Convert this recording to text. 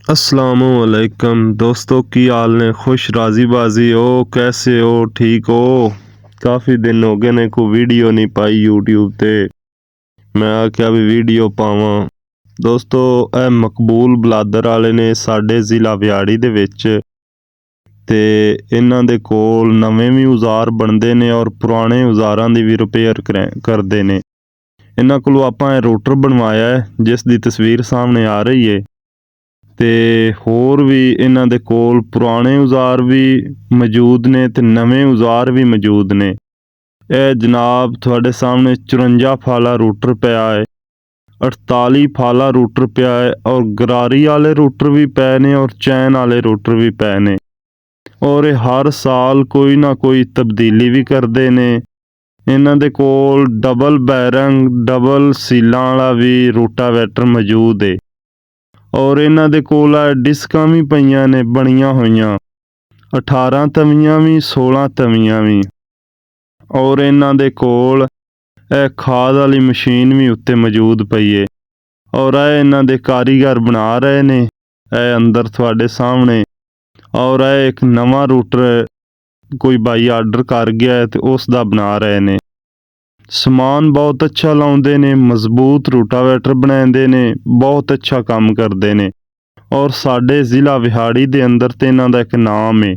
अस्सलामुअलैकुम दोस्तों, की हाल ने? खुश राजी बाजी हो? कैसे हो? ठीक हो? काफ़ी दिन हो गए ने को वीडियो नहीं पाई यूट्यूब ते। मैं आख्या भी वीडियो पावां। दोस्तों, ਇਹ ਮਕਬੂਲ ਬਲਾਦਰ ਵਾਲੇ ਨੇ ਸਾਡੇ ਜ਼ਿਲ੍ਹਾ ਵਿਆੜੀ ਦੇ ਵਿੱਚ ਤੇ ਇਹਨਾਂ ਦੇ ਕੋਲ ਨਵੇਂ ਵੀ ਔਜ਼ਾਰ ਬਣਦੇ ਨੇ ਔਰ ਪੁਰਾਣੇ ਔਜ਼ਾਰਾਂ ਦੀ ਵੀ ਰਿਪੇਅਰ ਕਰਦੇ ਨੇ। ਇਹਨਾਂ ਕੋਲੋਂ ਆਪਾਂ ਇਹ ਰੋਟਰ ਬਣਵਾਇਆ ਹੈ ਜਿਸ ਦੀ ਤਸਵੀਰ ਸਾਹਮਣੇ ਆ ਰਹੀ ਹੈ ਤੇ ਹੋਰ ਵੀ ਇਹਨਾਂ ਦੇ ਕੋਲ ਪੁਰਾਣੇ ਔਜ਼ਾਰ ਵੀ ਮੌਜੂਦ ਨੇ ਤੇ ਨਵੇਂ ਔਜ਼ਾਰ ਵੀ ਮੌਜੂਦ ਨੇ। ਇਹ ਜਨਾਬ ਤੁਹਾਡੇ ਸਾਹਮਣੇ 54 ਫਾਲਾ ਰੂਟਰ ਪਿਆ ਹੈ, 48 ਫਾਲਾ ਰੂਟਰ ਪਿਆ ਹੈ ਔਰ ਗਰਾਰੀ ਵਾਲੇ ਰੂਟਰ ਵੀ ਪਏ ਨੇ ਔਰ ਚੈਨ ਵਾਲੇ ਰੂਟਰ ਵੀ ਪਏ ਨੇ ਔਰ ਇਹ ਹਰ ਸਾਲ ਕੋਈ ਨਾ ਕੋਈ ਤਬਦੀਲੀ ਵੀ ਕਰਦੇ ਨੇ। ਇਹਨਾਂ ਦੇ ਕੋਲ ਡਬਲ ਬੈਰੰਗ ਡਬਲ ਸੀਲਾਂ ਵਾਲਾ ਵੀ ਰੂਟਾਵੈਟਰ ਮੌਜੂਦ ਹੈ ਔਰ ਇਹਨਾਂ ਦੇ ਕੋਲ ਡਿਸਕਾਂ ਵੀ ਪਈਆਂ ਨੇ ਬਣੀਆਂ ਹੋਈਆਂ, 18 ਤਵੀਆਂ ਵੀ 16 ਤਵੀਆਂ ਵੀ। ਔਰ ਇਹਨਾਂ ਦੇ ਕੋਲ ਇਹ ਖਾਦ ਵਾਲੀ ਮਸ਼ੀਨ ਵੀ ਉੱਤੇ ਮੌਜੂਦ ਪਈ ਹੈ ਔਰ ਇਹ ਇਹਨਾਂ ਦੇ ਕਾਰੀਗਰ ਬਣਾ ਰਹੇ ਨੇ। ਇਹ ਅੰਦਰ ਤੁਹਾਡੇ ਸਾਹਮਣੇ ਔਰ ਇਹ ਇੱਕ ਨਵਾਂ ਰੂਟਰ ਕੋਈ ਬਾਈ ਆਰਡਰ ਕਰ ਗਿਆ ਹੈ ਤੇ ਉਸ ਦਾ ਬਣਾ ਰਹੇ ਨੇ। ਸਮਾਨ ਬਹੁਤ ਅੱਛਾ ਲਾਉਂਦੇ ਨੇ, ਮਜ਼ਬੂਤ ਰੂਟਾਵੈਟਰ ਬਣਾਉਂਦੇ ਨੇ, ਬਹੁਤ ਅੱਛਾ ਕੰਮ ਕਰਦੇ ਨੇ ਔਰ ਸਾਡੇ ਜ਼ਿਲ੍ਹਾ ਵਿਹਾੜੀ ਦੇ ਅੰਦਰ ਤੇ ਇਹਨਾਂ ਦਾ ਇੱਕ ਨਾਮ ਹੈ।